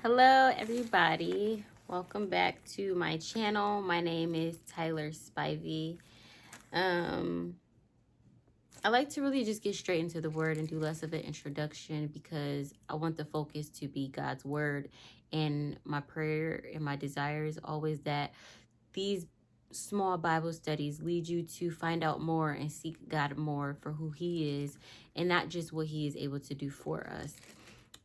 Hello everybody, welcome back to my channel. My name is Tyler Spivey. I like to really just get straight into the word and do less of an introduction because I want the focus to be God's word, and my prayer and my desire is always that these small Bible studies lead you to find out more and seek God more for who he is and not just what he is able to do for us.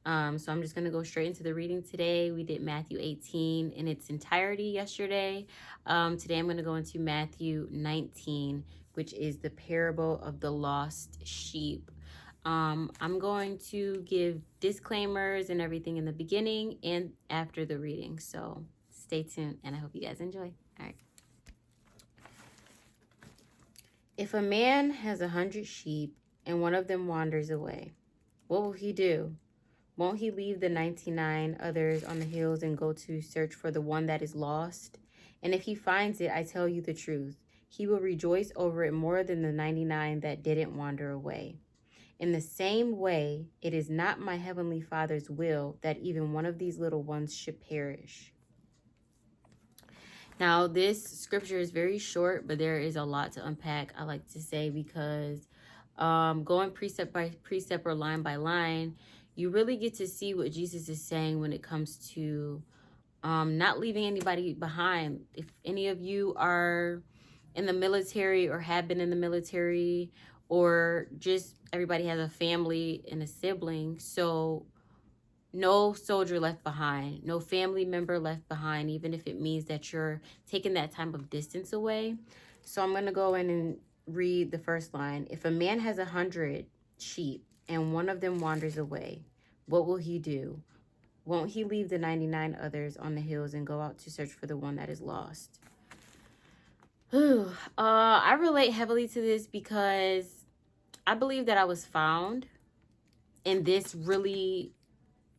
So I'm just going to go straight into the reading today. We did Matthew 18 in its entirety yesterday. Today I'm going to go into Matthew 19, which is the parable of the lost sheep. I'm going to give disclaimers and everything in the beginning and after the reading. So stay tuned and I hope you guys enjoy. All right. If a man has 100 sheep and one of them wanders away, what will he do? Won't he leave the 99 others on the hills and go to search for the one that is lost? And if he finds it, I tell you the truth, he will rejoice over it more than the 99 that didn't wander away. In the same way, it is not my heavenly Father's will that even one of these little ones should perish. Now, this scripture is very short, but there is a lot to unpack, I like to say, because going precept by precept or line by line, you really get to see what Jesus is saying when it comes to not leaving anybody behind. If any of you are in the military or have been in the military, or just everybody has a family and a sibling, so no soldier left behind, no family member left behind, even if it means that you're taking that time of distance away. So I'm going to go in and read the first line. If a man has 100 sheep and one of them wanders away, what will he do? Won't he leave the 99 others on the hills and go out to search for the one that is lost? I relate heavily to this because I believe that I was found, and this really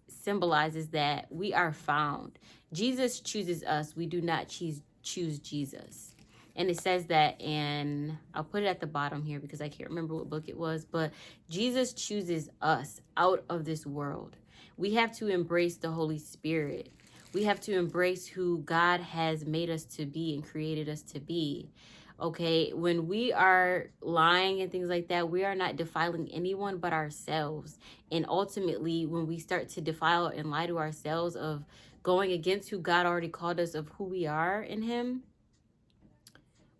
symbolizes that we are found. Jesus chooses us. We do not choose Jesus. And it says that, and I'll put it at the bottom here because I can't remember what book it was, but Jesus chooses us out of this world. We have to embrace the Holy Spirit. We have to embrace who God has made us to be and created us to be. Okay, when we are lying and things like that, we are not defiling anyone but ourselves. And ultimately, when we start to defile and lie to ourselves of going against who God already called us, of who we are in him,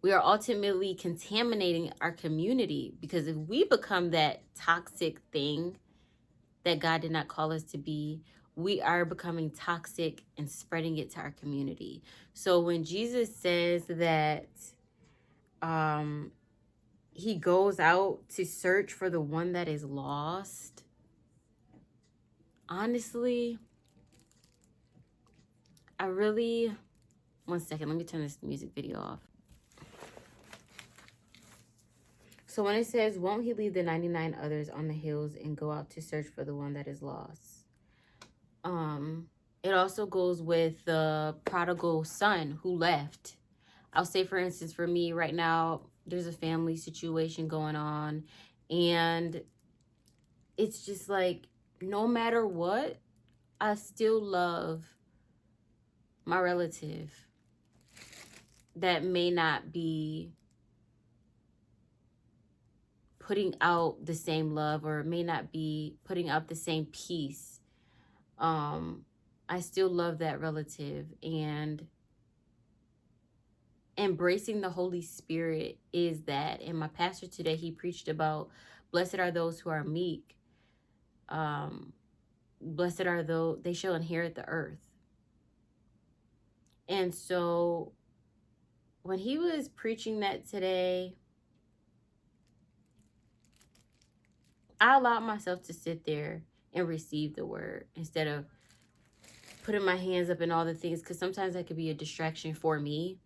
we are ultimately contaminating our community. Because if we become that toxic thing that God did not call us to be, we are becoming toxic and spreading it to our community. So when Jesus says that he goes out to search for the one that is lost, honestly, one second, let me turn this music video off. So when it says, won't he leave the 99 others on the hills and go out to search for the one that is lost? It also goes with the prodigal son who left. I'll say, for instance, for me right now, there's a family situation going on, and it's just like, no matter what, I still love my relative that may not be putting out the same love or may not be putting out the same peace. I still love that relative, and embracing the Holy Spirit is that. And my pastor today, he preached about blessed are those who are meek. Blessed are those, they shall inherit the earth. And so when he was preaching that today, I allowed myself to sit there and receive the word instead of putting my hands up and all the things, because sometimes that could be a distraction for me.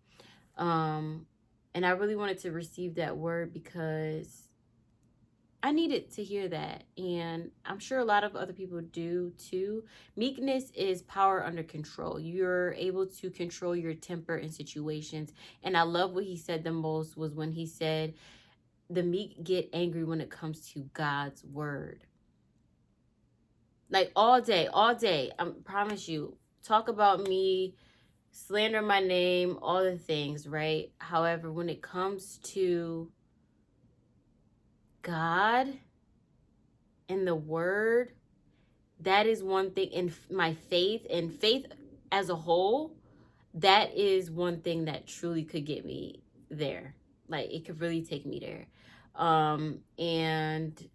And I really wanted to receive that word because I needed to hear that. And I'm sure a lot of other people do too. Meekness is power under control. You're able to control your temper in situations. And I love what he said the most was when he said, the meek get angry when it comes to God's word. Like all day, I promise you, talk about me, slander my name, all the things, right? However, when it comes to God and the word, that is one thing. In my faith and faith as a whole, that is one thing that truly could get me there. Like, it could really take me there. And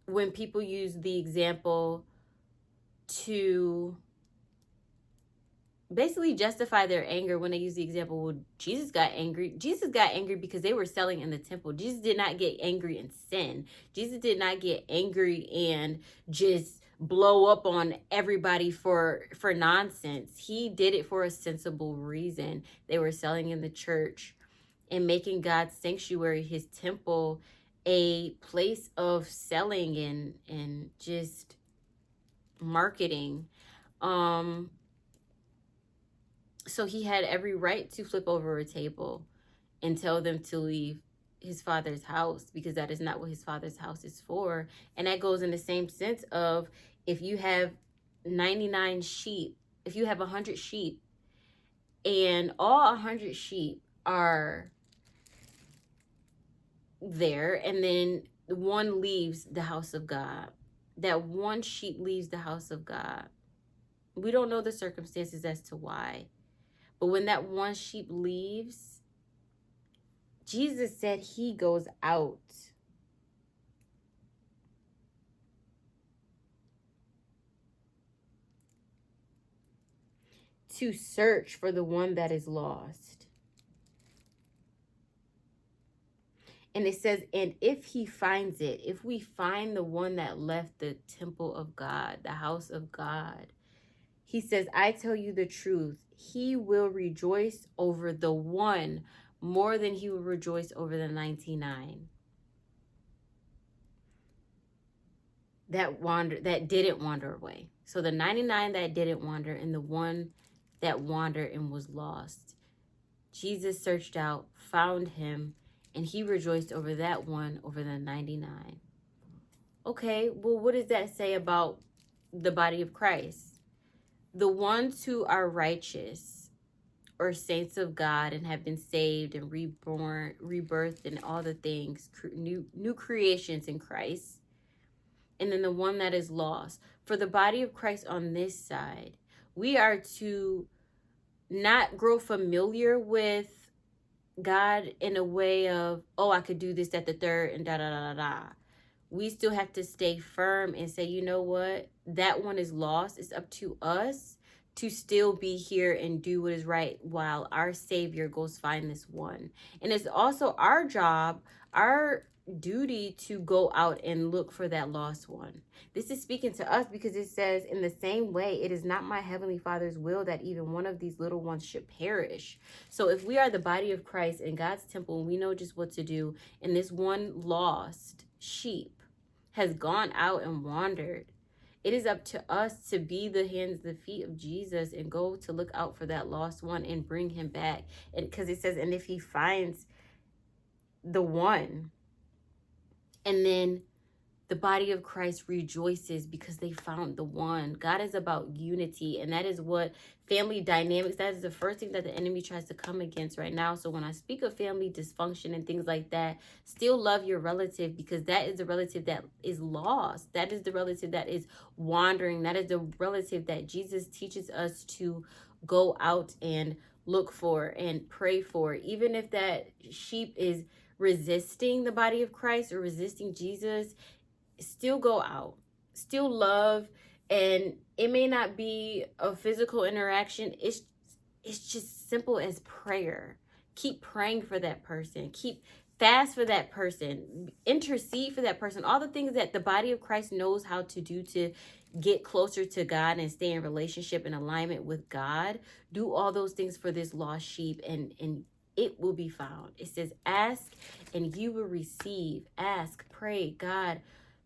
when people use the example to basically justify their anger, when they use the example, well, Jesus got angry. Jesus got angry because they were selling in the temple. Jesus did not get angry in sin. Jesus did not get angry and just blow up on everybody for nonsense. He did it for a sensible reason. They were selling in the church and making God's sanctuary, his temple, a place of selling and just marketing. So he had every right to flip over a table and tell them to leave his father's house, because that is not what his father's house is for. And that goes in the same sense of, if you have 99 sheep, if you have 100 sheep and all 100 sheep are there, and then one leaves the house of God, that one sheep leaves the house of God. We don't know the circumstances as to why. But when that one sheep leaves, Jesus said he goes out to search for the one that is lost. And it says, and if he finds it, if we find the one that left the temple of God, the house of God, he says, I tell you the truth, he will rejoice over the one more than he will rejoice over the 99 that didn't wander away. So the 99 that didn't wander, and the one that wandered and was lost, Jesus searched out, found him, and he rejoiced over that one over the 99. Okay, well, what does that say about the body of Christ? The ones who are righteous or saints of God and have been saved and reborn, rebirthed, and all the things, new creations in Christ. And then the one that is lost. For the body of Christ on this side, we are to not grow familiar with God in a way of, oh, I could do this at the third and da da da da da. We still have to stay firm and say, you know what? That one is lost. It's up to us to still be here and do what is right while our Savior goes find this one. And it's also our job, our duty, to go out and look for that lost one. This is speaking to us because it says, in the same way, it is not my heavenly Father's will that even one of these little ones should perish. So if we are the body of Christ in God's temple and we know just what to do, and this one lost sheep has gone out and wandered, it is up to us to be the hands, the feet of Jesus, and go to look out for that lost one and bring him back. And because it says, and if he finds the one, and then the body of Christ rejoices because they found the one. God is about unity, and that is what family dynamics, that is the first thing that the enemy tries to come against right now. So when I speak of family dysfunction and things like that, still love your relative, because that is the relative that is lost. That is the relative that is wandering. That is the relative that Jesus teaches us to go out and look for and pray for. Even if that sheep is resisting the body of Christ or resisting Jesus, still go out, still love. And it may not be a physical interaction. It's just simple as prayer. Keep praying for that person. Keep fast for that person. Intercede for that person. All the things that the body of Christ knows how to do to get closer to God and stay in relationship and alignment with God. Do all those things for this lost sheep, and it will be found. It says, ask and you will receive. Ask, pray, God,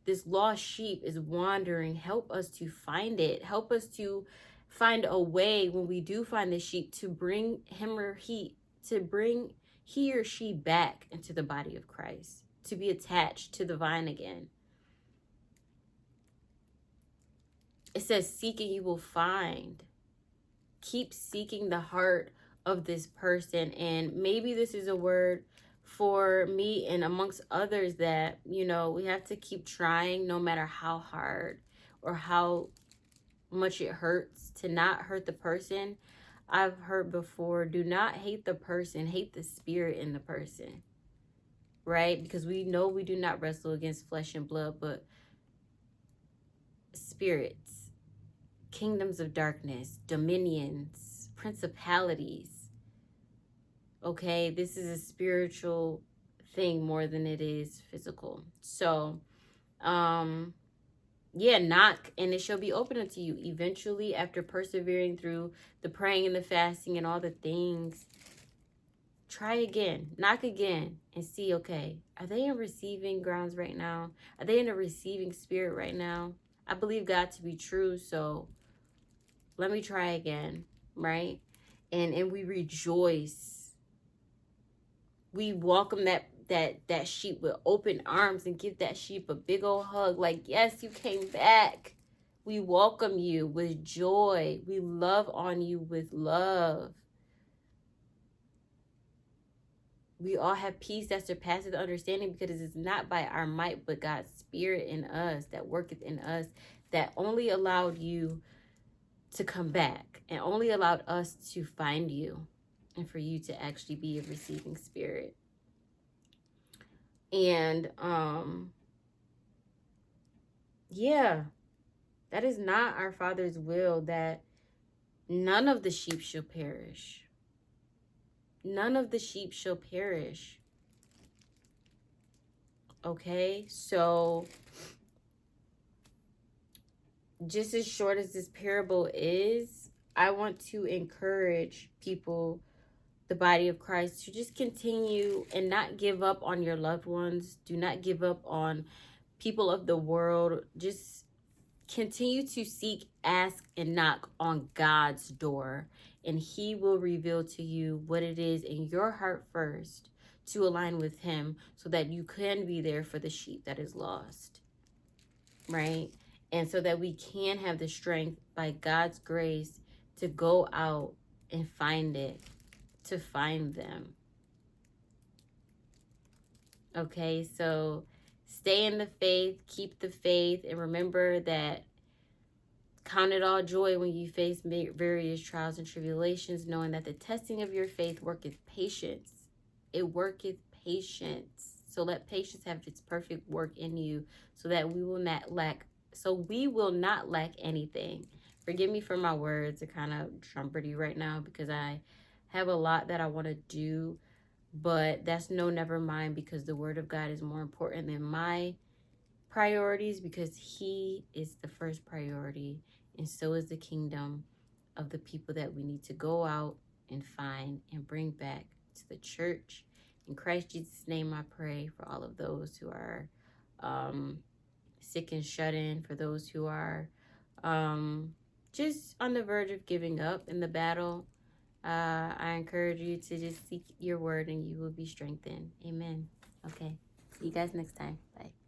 this lost sheep is wandering. Help us to find it. Help us to find a way, when we do find the sheep, to bring him or he or she back into the body of Christ, to be attached to the vine again. It says, seek and you will find. keep seeking the heart of this person. And maybe this is a word for me and amongst others, that, you know, we have to keep trying no matter how hard or how much it hurts to not hurt the person. I've heard before, do not hate the person, hate the spirit in the person, right? Because we know we do not wrestle against flesh and blood, but spirits, kingdoms of darkness, dominions, principalities. Okay, this is a spiritual thing more than it is physical. So, yeah, knock and it shall be open unto you. Eventually, after persevering through the praying and the fasting and all the things, try again, knock again, and see, okay, are they in receiving grounds right now? Are they in a receiving spirit right now? I believe God to be true, so let me try again, right? And we rejoice. We welcome that sheep with open arms and give that sheep a big old hug. Like, yes, you came back. We welcome you with joy. We love on you with love. We all have peace that surpasses understanding, because it is not by our might, but God's spirit in us that worketh in us, that only allowed you to come back and only allowed us to find you and for you to actually be a receiving spirit. And yeah, that is not our Father's will, that none of the sheep shall perish. None of the sheep shall perish. Okay, so just as short as this parable is, I want to encourage people, the body of Christ, to just continue and not give up on your loved ones. Do not give up on people of the world. Just continue to seek, ask, and knock on God's door, and He will reveal to you what it is in your heart first to align with Him, so that you can be there for the sheep that is lost, right? And so that we can have the strength by God's grace to go out and find it, to find them. Okay, so stay in the faith, keep the faith, and remember that count it all joy when you face various trials and tribulations, knowing that the testing of your faith worketh patience. It worketh patience. So let patience have its perfect work in you, so that we will not lack. So we will not lack anything. Forgive me for my words. They're kind of trumpety right now because I have a lot that I want to do, but that's never mind, because the word of God is more important than my priorities, because He is the first priority, and so is the kingdom of the people that we need to go out and find and bring back to the church. In Christ Jesus' name I pray for all of those who are sick and shut in, for those who are just on the verge of giving up in the battle. I encourage you to just seek your word and you will be strengthened. Amen. Okay. See you guys next time. Bye.